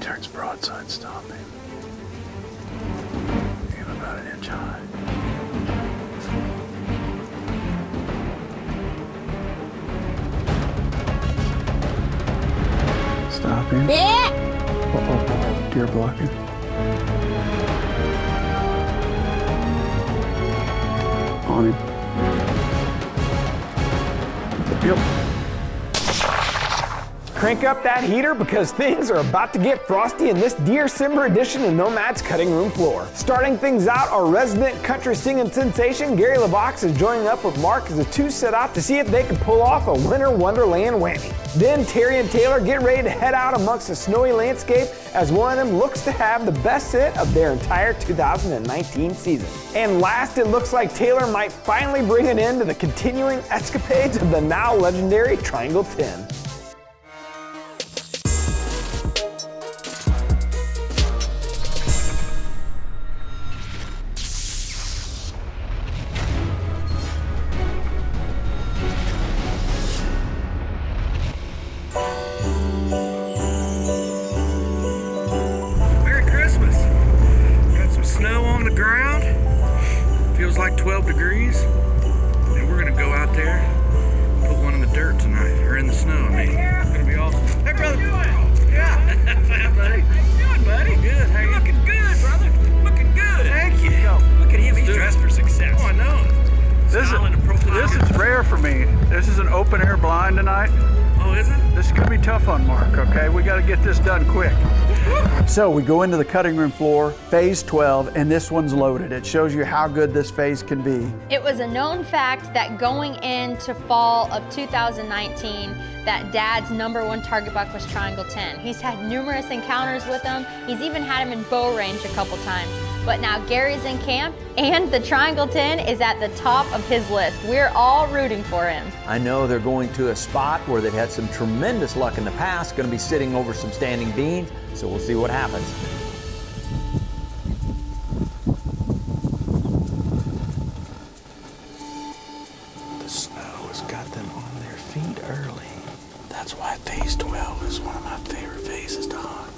turns broadside stopping. Aim about an inch high. Stopping. Uh-oh, deer blocking. On him. Yep. Crank up that heater because things are about to get frosty in this Deer-cember edition of Nomad's cutting room floor. Starting things out, our resident country singing sensation, Gary Levox, is joining up with Mark as the two set out to see if they can pull off a winter wonderland whammy. Then Terry and Taylor get ready to head out amongst the snowy landscape as one of them looks to have the best hit of their entire 2019 season. And last, it looks like Taylor might finally bring an end to the continuing escapades of the now legendary Triangle 10. Snow on the ground, feels like 12 degrees, and we're gonna go out there and put one in the dirt tonight, or in the snow, I mean. It's gonna be awesome. Hey, brother. Yeah. Hi, buddy. How you doing, buddy? Good. How you looking good, brother? Looking good. Thank you. Look at him. He's dressed for success. Oh, I know. This is rare for me. This is an open air blind tonight. Oh, is it? This is gonna be tough on Mark, okay? We gotta get this done quick. So we go into the cutting room floor, phase 12, and this one's loaded. It shows you how good this phase can be. It was a known fact that going into fall of 2019, that Dad's #1 target buck was Triangle 10. He's had numerous encounters with him. He's even had him in bow range a couple times. But now Gary's in camp, and the Triangle 10 is at the top of his list. We're all rooting for him. I know they're going to a spot where they've had some tremendous luck in the past, going to be sitting over some standing beans, so we'll see what happens. The snow has got them on their feet early. That's why phase 12 is one of my favorite phases to hunt.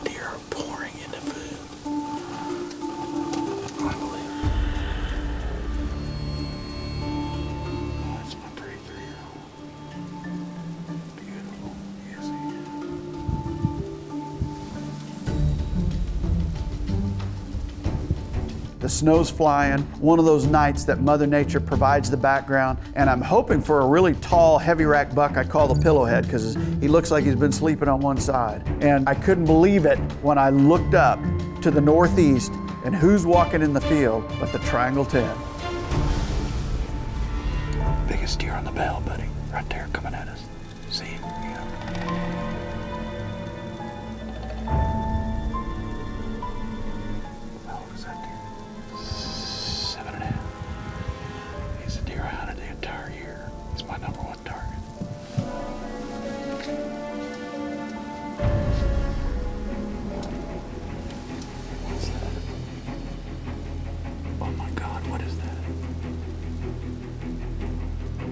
Deer are pouring into food. Unbelievable. Oh, that's my pretty 3-year-old. Beautiful. Yes, he is. The snow's flying, one of those nights that Mother Nature provides the background, and I'm hoping for a really tall, heavy rack buck I call the pillowhead because he looks like he's been sleeping on one side. And I couldn't believe it when I looked up to the northeast, and who's walking in the field but the Triangle 10. Biggest deer on the bell, buddy, right there coming at us. See him? Yeah. How old is that deer? 7.5. He's a deer I hunted the entire year. He's my #1 target. What's that? Oh my God, what is that?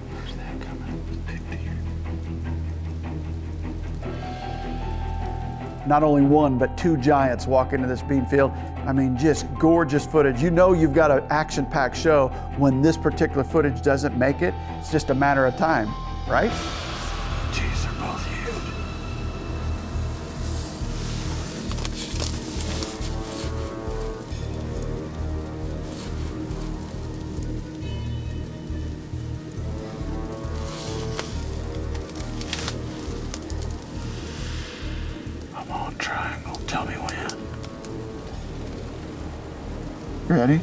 Where's that coming? Big deer. Not only one, but two giants walk into this bean field. I mean, just gorgeous footage. You know you've got an action-packed show when this particular footage doesn't make it. It's just a matter of time, right? Jeez, they're both huge. I'm on Triangle. Tell me when. Ready?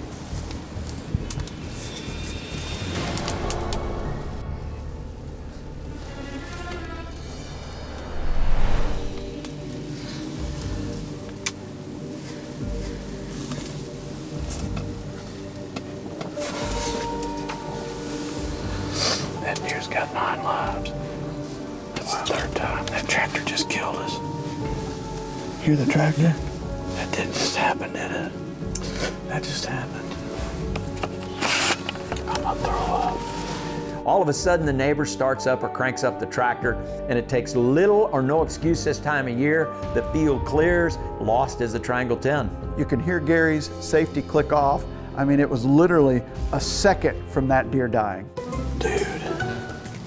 That deer's got 9 lives. That's the 3rd time. That tractor just killed us. Hear the tractor? That didn't just happen, did it? That just happened. I'm gonna throw up. All of a sudden the neighbor starts up or cranks up the tractor, and it takes little or no excuse this time of year. The field clears, lost is the Triangle 10. You can hear Gary's safety click off. I mean, it was literally a second from that deer dying. Dude,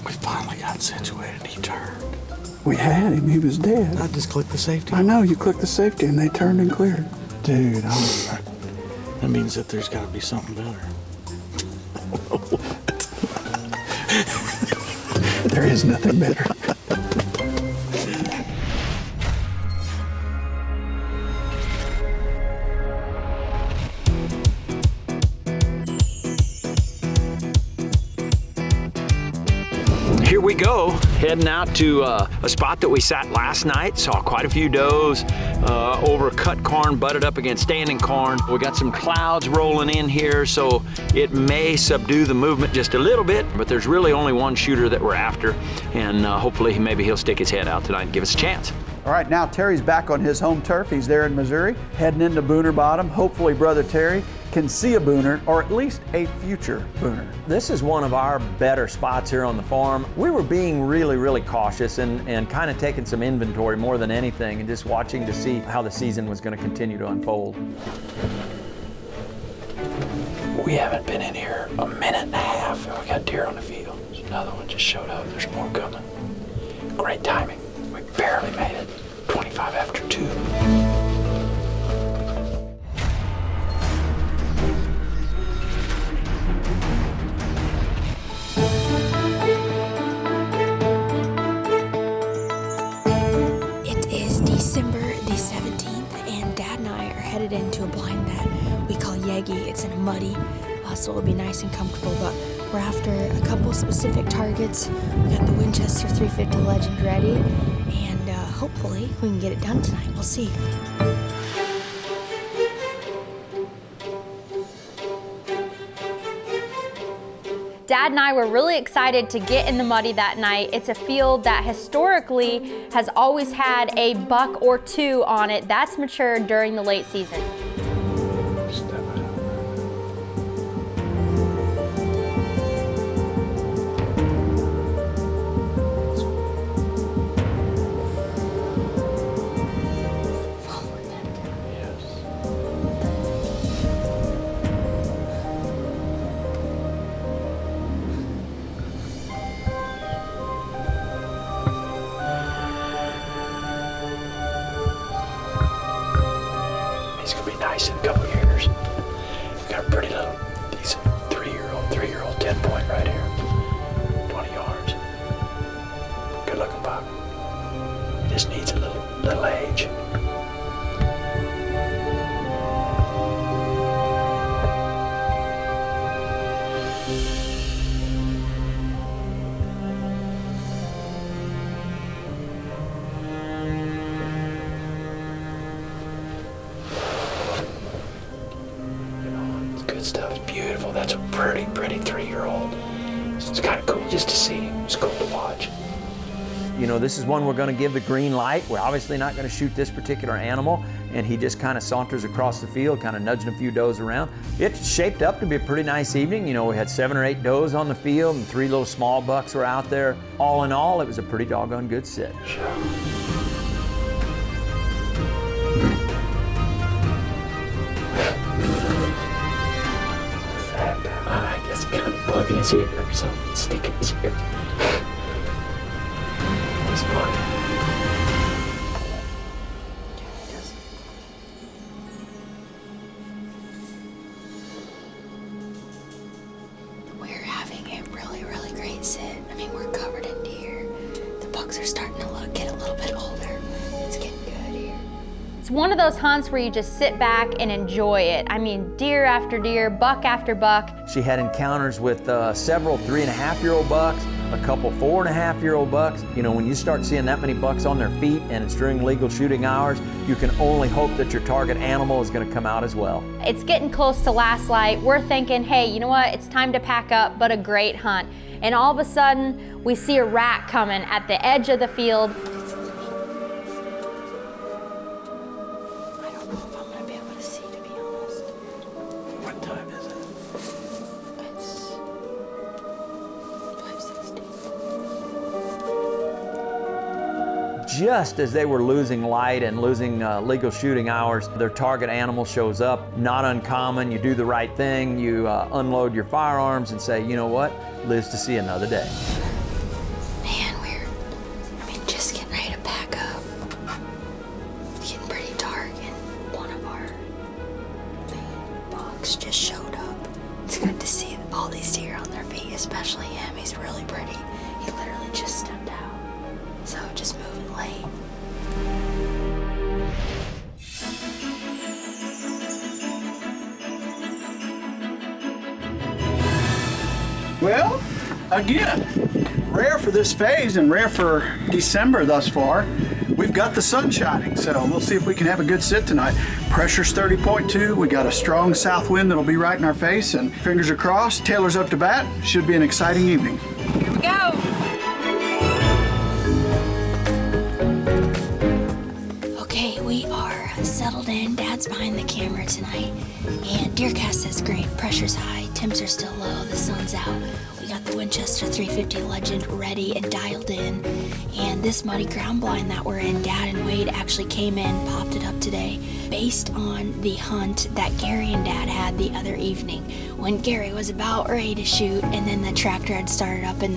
we finally got situated. He turned. We had him, he was dead. I just clicked the safety. I know, you clicked the safety and they turned and cleared. Dude, That means that there's got to be something better. there is nothing better. Here we go, heading out to a spot that we sat last night. Saw quite a few does over cut corn, butted up against standing corn. We got some clouds rolling in here, so it may subdue the movement just a little bit, but there's really only one shooter that we're after, and hopefully maybe he'll stick his head out tonight and give us a chance. All right, now Terry's back on his home turf. He's there in Missouri, heading into Booner Bottom. Hopefully Brother Terry can see a booner, or at least a future booner. This is one of our better spots here on the farm. We were being really cautious and kind of taking some inventory more than anything, and just watching to see how the season was going to continue to unfold. We haven't been in here a minute and a half, and we got deer on the field. There's another one just showed up. There's more coming. Great timing. We barely made it. 25 after 2. It is December the 17th, and Dad and I are headed into a blind that we call Yegi. It's in a muddy, so it'll be nice and comfortable, but we're after a couple specific targets. We got the Winchester 350 Legend ready, and hopefully we can get it done tonight. We'll see. Dad and I were really excited to get in the muddy that night. It's a field that historically has always had a buck or two on it. That's matured during the late season. He's gonna be nice in a couple years. We've got a pretty little, decent three-year-old 10-point right here. 20 yards. Good looking buck. He just needs a little age. Good stuff. It's beautiful. That's a pretty 3-year-old. It's kind of cool just to see. It's cool to watch. You know, this is one we're going to give the green light. We're obviously not going to shoot this particular animal, and he just kind of saunters across the field, kind of nudging a few does around. It shaped up to be a pretty nice evening. You know, we had 7 or 8 does on the field, and 3 little small bucks were out there. All in all, it was a pretty doggone good sit. I guess he got a bug in his ear or something, stick in his ear. He's fine. We're having a really great sit. I mean, we're covered in deer. The bucks are starting to get a little bit older. It's getting good here. It's one of those hunts where you just sit back and enjoy it. I mean, deer after deer, buck after buck. She had encounters with several 3.5-year-old bucks, a couple 4.5-year-old bucks. You know, when you start seeing that many bucks on their feet and it's during legal shooting hours, you can only hope that your target animal is going to come out as well. It's getting close to last light. We're thinking, hey, you know what? It's time to pack up, but a great hunt. And all of a sudden, we see a rat coming at the edge of the field. I don't know if I'm gonna be able to see, to be honest. What time is it? It's like just as they were losing light and losing legal shooting hours, their target animal shows up. Not uncommon. You do the right thing. You unload your firearms and say, you know what? Lives to see another day. Man, just getting ready to pack up. It's getting pretty dark, and one of our main bucks just showed up. It's good to see all these deer on their feet, especially him. He's really pretty. He literally just stepped out. So just moving late. Well, again, rare for this phase and rare for December thus far. We've got the sun shining, so we'll see if we can have a good sit tonight. Pressure's 30.2. We got a strong south wind that'll be right in our face, and fingers are crossed. Taylor's up to bat. Should be an exciting evening. Here we go. Okay, we are settled in. Dad's behind the camera tonight. And DeerCast is great. Pressure's high. Temps are still low. The sun's out. We got the Winchester 350 Legend ready and dialed in. And this muddy ground blind that we're in, Dad and Wade actually came in, popped it up today, based on the hunt that Gary and Dad had the other evening when Gary was about ready to shoot, and then the tractor had started up and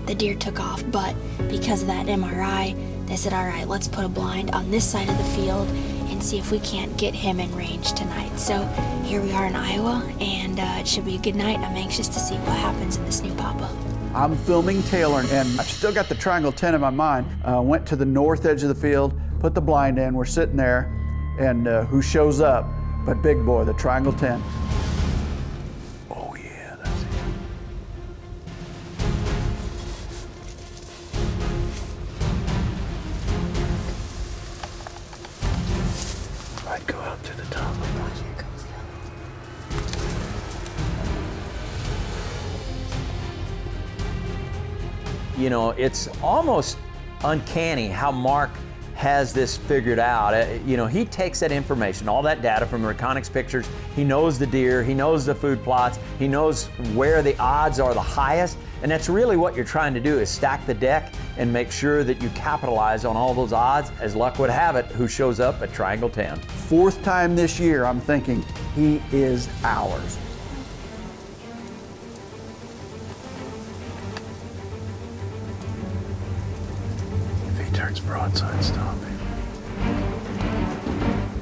the deer took off. But because of that MRI, they said, all right, let's put a blind on this side of the field and see if we can't get him in range tonight. So here we are in Iowa, and it should be a good night. I'm anxious to see what happens in this new pop-up. I'm filming Taylor, and I've still got the triangle 10 in my mind. Went to the north edge of the field, put the blind in. We're sitting there, and who shows up but big boy, the triangle 10. Oh yeah, that's it. I'd go out to the top. You know, it's almost uncanny how Mark has this figured out. You know, he takes that information, all that data from the Reconyx pictures. He knows the deer, he knows the food plots, he knows where the odds are the highest, and that's really what you're trying to do, is stack the deck and make sure that you capitalize on all those odds. As luck would have it, who shows up at Triangle 10? Fourth time this year, I'm thinking, he is ours. If he turns broadside, stop him.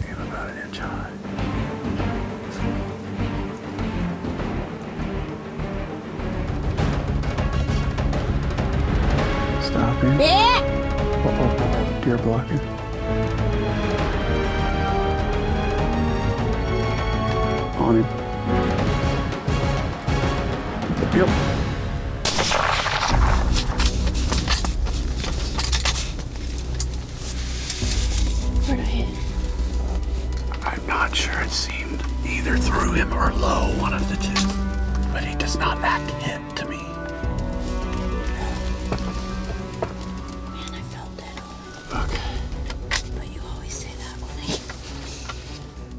Aim about an inch high. Stop him. Uh-oh, deer blocking. On him. Yep. Where'd I hit? I'm not sure. It seemed either through him or low, one of the two. But he does not act hit to me. Man, I felt dead on. Okay. But you always say that when I...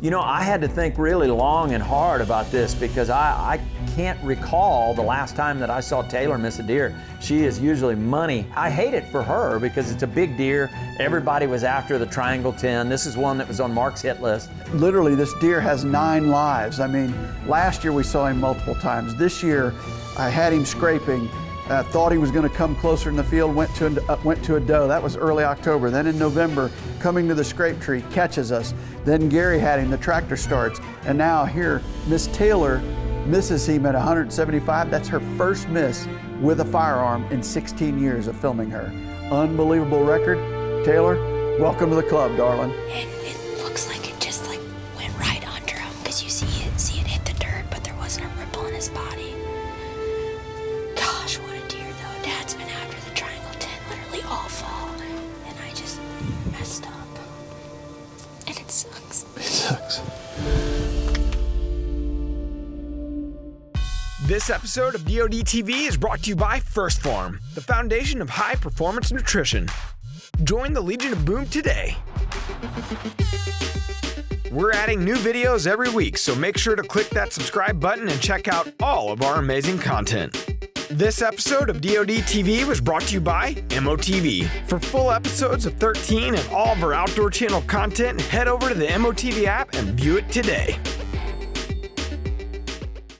You know, I had to think really long and hard about this because I can't recall the last time that I saw Taylor miss a deer. She is usually money. I hate it for her because it's a big deer. Everybody was after the Triangle 10. This is one that was on Mark's hit list. Literally, this deer has 9 lives. I mean, last year we saw him multiple times. This year, I had him scraping. Thought he was going to come closer in the field, went to a doe. That was early October. Then in November, coming to the scrape tree, catches us. Then Gary had him, the tractor starts. And now here, Miss Taylor misses him at 175. That's her first miss with a firearm in 16 years of filming her. Unbelievable record. Taylor, welcome to the club, darling. And it looks like it just like went right under him, because you see it hit the dirt, but there wasn't a ripple in his body. Gosh, what a deer though. Dad's been after the Triangle 10 literally all fall, and I just messed up. And it sucks. It sucks. This episode of DoD TV is brought to you by First Farm, the foundation of high-performance nutrition. Join the Legion of Boom today. We're adding new videos every week, so make sure to click that subscribe button and check out all of our amazing content. This episode of DoD TV was brought to you by MOTV. For full episodes of 13 and all of our Outdoor Channel content, head over to the MOTV app and view it today.